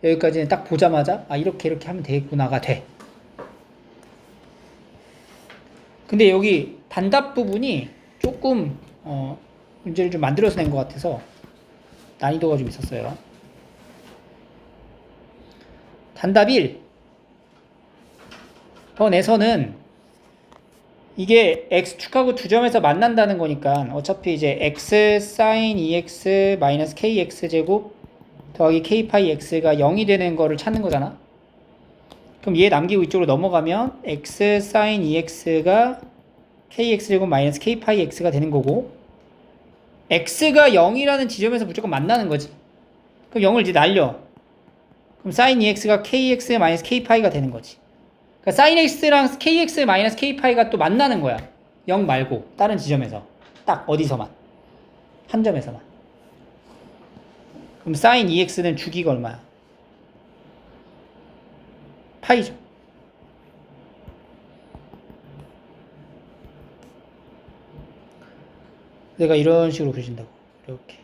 여기까지는 딱 보자마자 아 이렇게 하면 되겠구나가 돼. 근데 여기 단답 부분이 조금 문제를 좀 만들어서 낸 것 같아서 난이도가 좀 있었어요. 단답 1 더 내서는 이게 x축하고 두 점에서 만난다는 거니까 어차피 이제 x sin 2x 마이너스 kx 제곱 더하기 k 파이 x가 0이 되는 거를 찾는 거잖아. 그럼 얘 남기고 이쪽으로 넘어가면 x sin 2x가 kx 제곱 마이너스 k 파이 x가 되는 거고 x가 0이라는 지점에서 무조건 만나는 거지. 그럼 0을 이제 날려. 그럼 sin 2x가 kx 마이너스 k 파이가 되는 거지. 그러니까 sin x랑 kx 마이너스 k 파이가 또 만나는 거야. 0 말고 다른 지점에서 딱 어디서만 한 점에서만. 그럼 sin 2x는 주기가 얼마야? 파이죠. 내가 이런 식으로 그려진다고. 이렇게.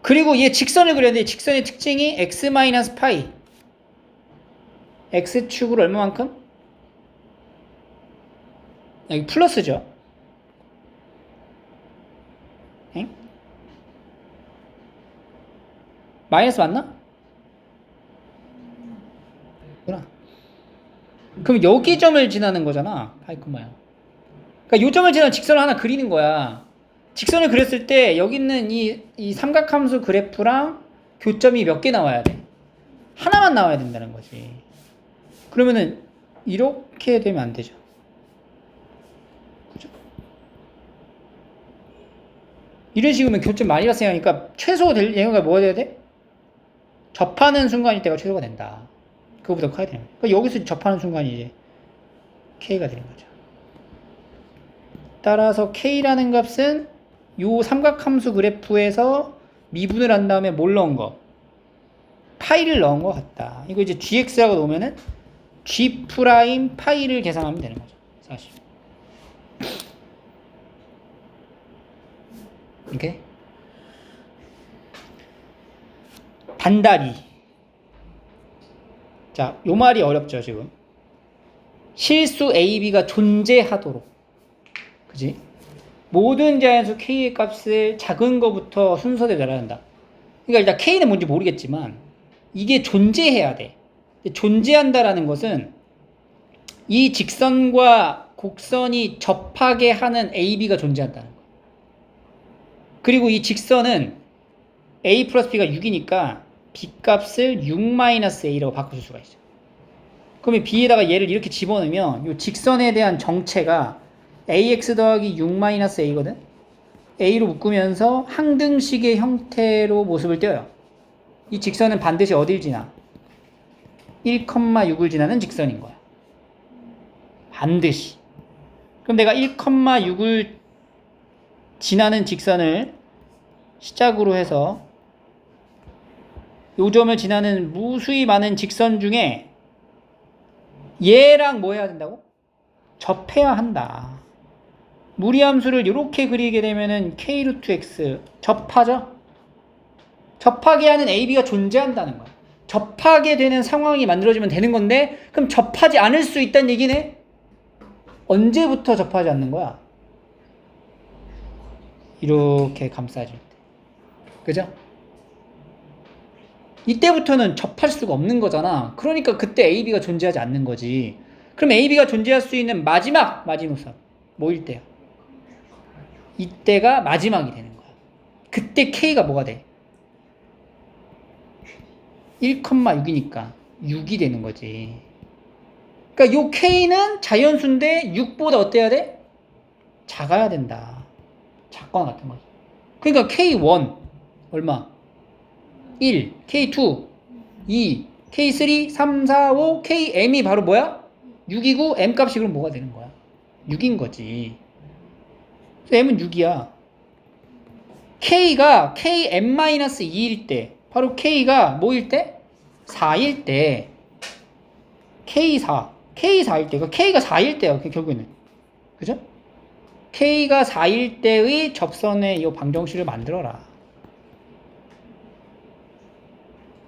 그리고 얘 직선을 그렸는데 직선의 특징이 x-파이 x축으로 얼마만큼? 여기 플러스죠. 엥? 마이너스 맞나? 구나. 그럼 여기 점을 지나는 거잖아. 파이 콤마야. 그러니까 요 점을 지나면 직선을 하나 그리는 거야. 직선을 그렸을 때 여기 있는 이 삼각함수 그래프랑 교점이 몇 개 나와야 돼? 하나만 나와야 된다는 거지. 그러면은 이렇게 되면 안 되죠. 그죠? 이런 식이면 교점 많이 발생하니까 최소 될 얘가 뭐가 돼야 돼? 접하는 순간일 때가 최소가 된다. 그거보다 커야 되는 거야. 그러니까 여기서 접하는 순간이 이제 K가 되는 거죠. 따라서 K라는 값은 요 삼각함수 그래프에서 미분을 한 다음에 뭘 넣은 거? 파이를 넣은 것 같다. 이거 이제 gx라고 놓으면은 g 프라임 파이를 계산하면 되는 거죠. 사실. 오케이? 단답이. 자, 요 말이 어렵죠, 지금. 실수 AB가 존재하도록. 그지? 모든 자연수 K의 값을 작은 거부터 순서대로 내려야 한다. 그러니까 일단 K는 뭔지 모르겠지만 이게 존재해야 돼. 존재한다라는 것은 이 직선과 곡선이 접하게 하는 AB가 존재한다는 거야. 그리고 이 직선은 A 플러스 B가 6이니까 B 값을 6-A라고 바꿔줄 수가 있어. 그러면 B에다가 얘를 이렇게 집어넣으면 이 직선에 대한 정체가 AX 더하기 6-A거든? A로 묶으면서 항등식의 형태로 모습을 띄어요. 이 직선은 반드시 어딜 지나? 1,6을 지나는 직선인 거야. 반드시. 그럼 내가 1,6을 지나는 직선을 시작으로 해서 요 점을 지나는 무수히 많은 직선 중에 얘랑 뭐 해야 된다고? 접해야 한다. 무리함수를 이렇게 그리게 되면은 K 루트 X 접하죠? 접하게 하는 AB가 존재한다는 거야. 접하게 되는 상황이 만들어지면 되는 건데 그럼 접하지 않을 수 있다는 얘기네? 언제부터 접하지 않는 거야? 이렇게 감싸질 때. 그죠? 이때부터는 접할 수가 없는 거잖아. 그러니까 그때 AB가 존재하지 않는 거지. 그럼 AB가 존재할 수 있는 마지막선 뭐일 때야? 이때가 마지막이 되는 거야. 그때 K가 뭐가 돼? 1,6이니까 6이 되는 거지. 그러니까 요 K는 자연수인데 6보다 어때야 돼? 작아야 된다. 작거나 같은 거지. 그러니까 K1 얼마? 1, K2 2, K3 3, 4, 5, KM이 바로 뭐야? 6이고 M 값이 그럼 뭐가 되는 거야? 6인 거지. M은 6이야. K가 KM-2일 때 바로 K가 뭐일 때? 4일 때 K4일 때, 그러니까 K가 4일 때야, 결국에는. 그죠? K가 4일 때의 접선의 이 방정식을 만들어라.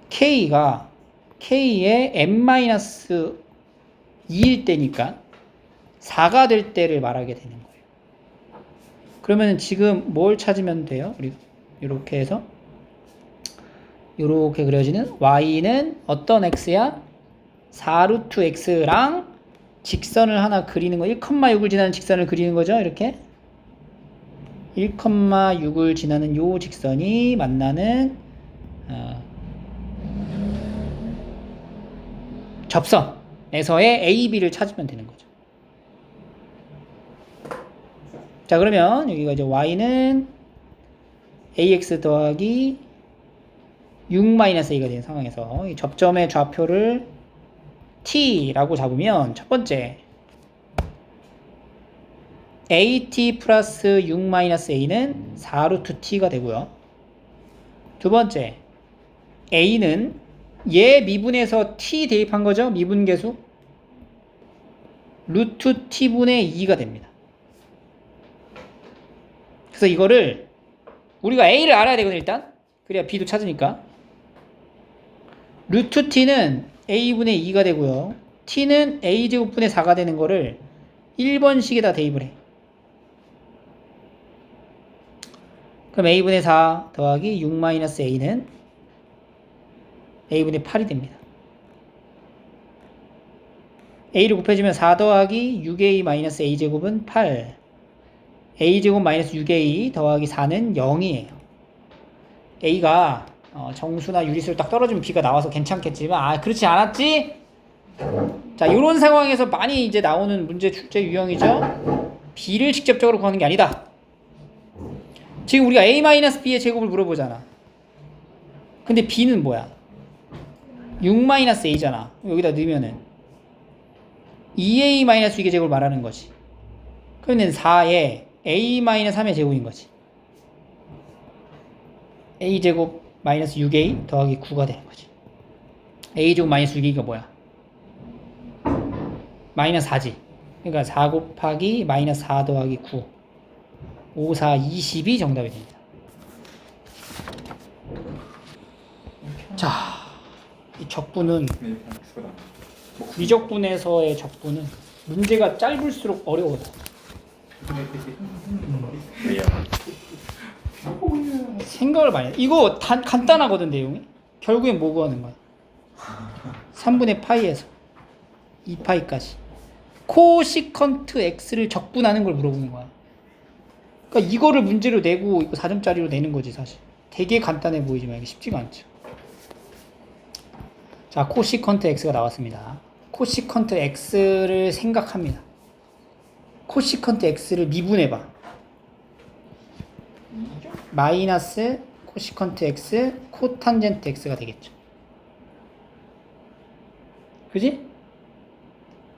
K가 K의 M-2일 때니까 4가 될 때를 말하게 되는 거예요. 그러면 지금 뭘 찾으면 돼요? 우리 이렇게 해서 이렇게 그려지는 Y는 어떤 X야? 4루트 X랑 직선을 하나 그리는 거, 1,6을 지나는 직선을 그리는 거죠. 이렇게 1,6을 지나는 요 직선이 만나는 접선에서의 AB를 찾으면 되는 거죠. 자, 그러면 여기가 이제 Y는 AX 더하기 6-A가 되는 상황에서 이 접점의 좌표를 T라고 잡으면 첫 번째 AT 플러스 6-A는 4루트 T가 되고요. 두 번째 A는 얘 미분에서 T 대입한 거죠. 미분계수 루트 T분의 2가 됩니다. 그래서 이거를 우리가 A를 알아야 되거든 일단. 그래야 B도 찾으니까. 루트 T는 A분의 2가 되고요. T는 A제곱분의 4가 되는 거를 1번식에다 대입을 해. 그럼 A분의 4 더하기 6-A는 A분의 8이 됩니다. A를 곱해주면 4 더하기 6A-A제곱은 8. A제곱 마이너스 6A 더하기 4는 0이에요. A가 정수나 유리수를 딱 떨어지면 B가 나와서 괜찮겠지만 그렇지 않았지? 자, 요런 상황에서 많이 이제 나오는 문제 출제 유형이죠. B를 직접적으로 구하는 게 아니다. 지금 우리가 A-B의 제곱을 물어보잖아. 근데 B는 뭐야? 6-A잖아. 여기다 넣으면은 2A-2의 제곱을 말하는 거지. 그러면 4에 A-3의 제곱인 거지. A제곱 마이너스 6A 더하기 9가 되는 거지. A제곱 마이너스 6A가 뭐야? 마이너스 4지. 그러니까 4 곱하기 마이너스 4 더하기 9. 5, 4, 20이 정답이 됩니다. 자, 이 적분은, 미적분에서의 적분은 문제가 짧을수록 어려워요. 왜요? 생각을 많이 해. 이거 간단하거든 내용이. 결국엔 뭐 구하는 거야? 3분의 파이에서 2파이까지 코시컨트 x를 적분하는 걸 물어보는 거야. 그러니까 이거를 문제로 내고 이거 4점짜리로 내는 거지 사실. 되게 간단해 보이지만 이게 쉽지가 않죠. 자, 코시컨트 x가 나왔습니다. 코시컨트 x를 생각합니다. 코시컨트 x를 미분해봐. 마이너스 코시컨트 x 코탄젠트 x가 되겠죠. 그지?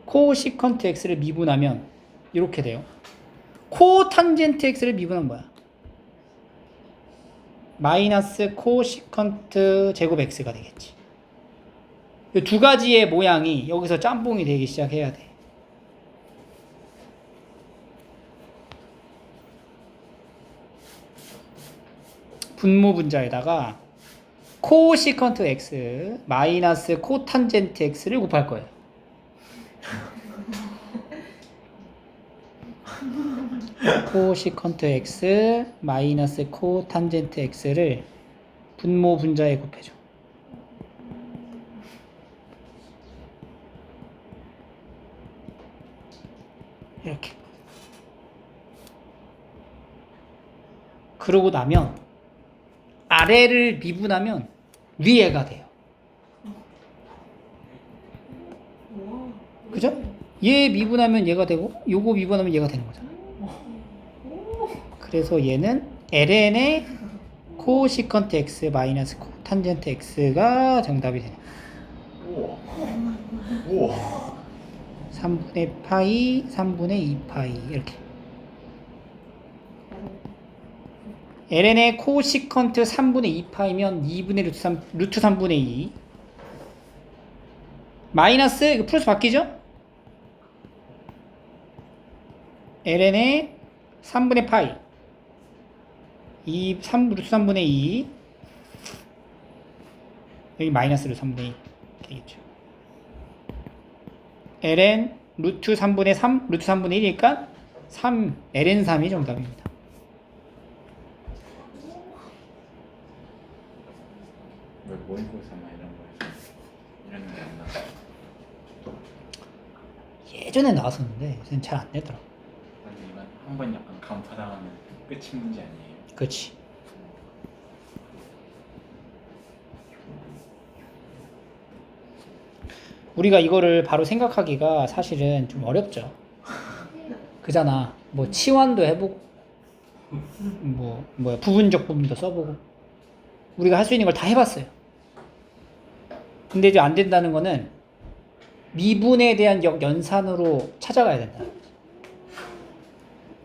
코시컨트 x를 미분하면 이렇게 돼요. 코탄젠트 x를 미분하면 뭐야? 마이너스 코시컨트 제곱 x가 되겠지. 이 두 가지의 모양이 여기서 짬뽕이 되기 시작해야 돼. 분모 분자에다가 코시컨트 x 마이너스 코탄젠트 x를 곱할 거예요. 코시컨트 x 마이너스 코탄젠트 x를 분모 분자에 곱해줘. 이렇게. 그러고 나면 아래를 미분하면 위에가 돼요. 그죠? 얘 미분하면 얘가 되고 요거 미분하면 얘가 되는 거잖아. 그래서 얘는 ln의 코시컨트 x 마이너스 코탄젠트 x가 정답이 되네. 우와. 3분의 파이 3분의 2파이 이렇게. ln의 코시컨트 3분의 2파이면 2분의 루트 3분의 2 마이너스 이거 플러스 바뀌죠? ln의 3분의 파이 루트 3분의 2 여기 마이너스로 3분의 2 되겠죠. ln 루트 3분의 3 루트 3분의 1이니까 3 ln 3이 정답입니다. 왜 모의고사나 이런 거에서 이런 게 안 나와? 예전에 나왔었는데 요새는 잘 안 되더라. 근데 이건 한 번 약간 간파당하면 끝이 문제 아니에요? 그렇지. 우리가 이거를 바로 생각하기가 사실은 좀 어렵죠. 그잖아. 뭐 치환도 해보고 뭐야 부분적 부분도 써보고 우리가 할 수 있는 걸 다 해봤어요. 근데 이제 안 된다는 거는 미분에 대한 역연산으로 찾아가야 된다.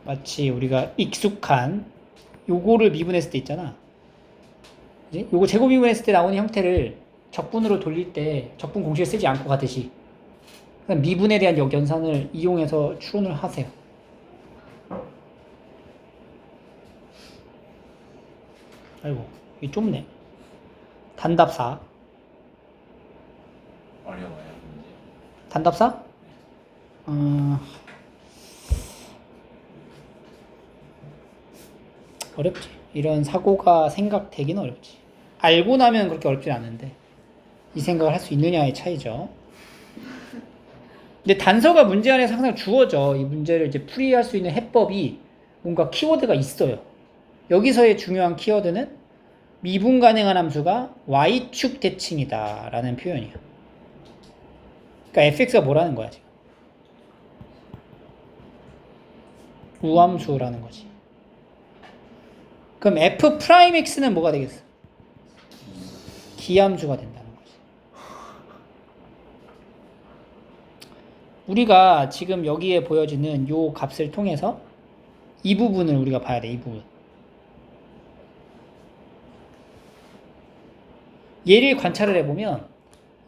마치 우리가 익숙한 요거를 미분했을 때 있잖아. 그지? 요거 제곱 미분했을 때 나오는 형태를 적분으로 돌릴 때 적분 공식을 쓰지 않고 가듯이 미분에 대한 역연산을 이용해서 추론을 하세요. 아이고 이게 좁네. 단답사. 어려워요 문제. 단답사? 어렵지. 이런 사고가 생각되기는 어렵지. 알고 나면 그렇게 어렵진 않은데 이 생각을 할 수 있느냐의 차이죠. 근데 단서가 문제 안에 항상 주어져. 이 문제를 이제 풀이할 수 있는 해법이 뭔가 키워드가 있어요. 여기서의 중요한 키워드는 미분 가능한 함수가 y축 대칭이다 라는 표현이야. 그러니까 fx가 뭐라는 거야 지금. 우함수라는 거지. 그럼 f'x는 뭐가 되겠어? 기함수가 된다는 거지. 우리가 지금 여기에 보여지는 요 값을 통해서 이 부분을 우리가 봐야 돼. 이 부분. 얘를 관찰을 해보면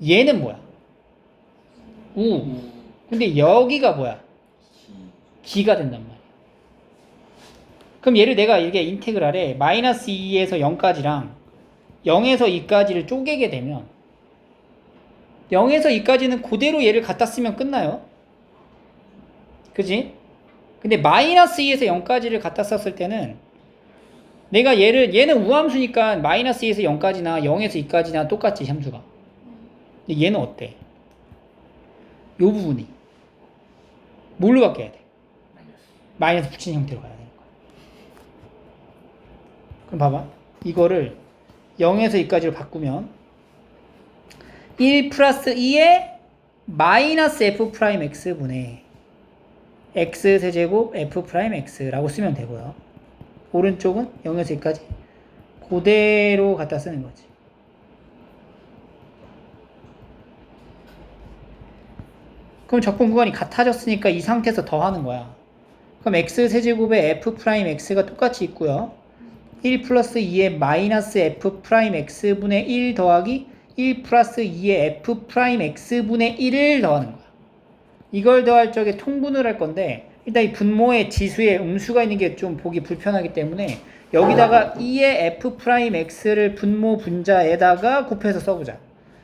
얘는 뭐야? 우. 근데 여기가 뭐야? 기가 된단 말이야. 그럼 얘를 내가 이게 인테그랄에 마이너스 2에서 0까지랑 0에서 2까지를 쪼개게 되면 0에서 2까지는 그대로 얘를 갖다 쓰면 끝나요. 그지? 근데 마이너스 2에서 0까지를 갖다 썼을 때는 내가 얘는 우함수니까 마이너스 2에서 0까지나 0에서 2까지나 똑같지, 함수가. 근데 얘는 어때? 요 부분이 뭘로 바뀌어야 돼? 마이너스 붙인 형태로 가야 되는 거야. 그럼 봐봐. 이거를 0에서 2까지로 바꾸면 1 플러스 2에 마이너스 f 프라임 x분의 x 세제곱 f 프라임 x라고 쓰면 되고요. 오른쪽은 0에서 2까지 그대로 갖다 쓰는 거지. 그럼 적분 구간이 같아졌으니까 이 상태에서 더하는 거야. 그럼 x 세제곱에 f 프라임 x가 똑같이 있고요. 1 플러스 2의 마이너스 f 프라임 x분의 1 더하기 1 플러스 2의 f 프라임 x분의 1을 더하는 거야. 이걸 더할 적에 통분을 할 건데 일단 이 분모의 지수에 음수가 있는 게 좀 보기 불편하기 때문에 여기다가 2의 f 프라임 x를 분모 분자에다가 곱해서 써보자.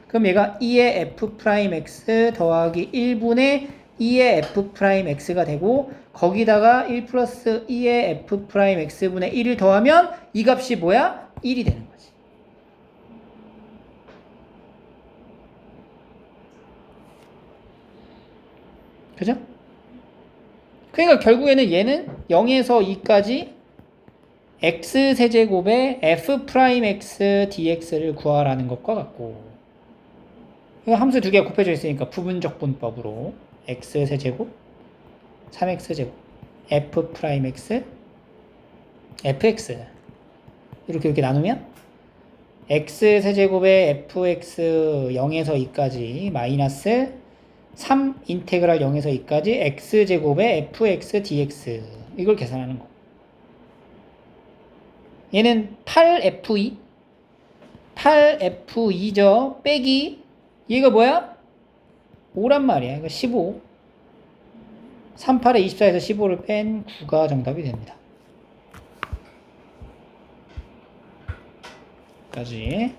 그럼 얘가 2의 f 프라임 x 더하기 1분의 2의 f 프라임 x가 되고 거기다가 1 플러스 2의 f 프라임 x분의 1을 더하면 이 값이 뭐야? 1이 되는 거지. 그죠? 그러니까 결국에는 얘는 0에서 2까지 x 세제곱에 f 프라임 x dx를 구하라는 것과 같고 이거 함수 두 개가 곱해져 있으니까 부분적분법으로 x 세제곱 3x 제곱 f 프라임 x fx 이렇게 나누면 x 세제곱에 fx 0에서 2까지 마이너스 3 인테그랄 0에서 2까지 x제곱에 fx dx 이걸 계산하는 거. 얘는 8f2 8f2죠 빼기 얘가 뭐야? 5란 말이야. 이거 15 38에 24에서 15를 뺀 9가 정답이 됩니다. 까지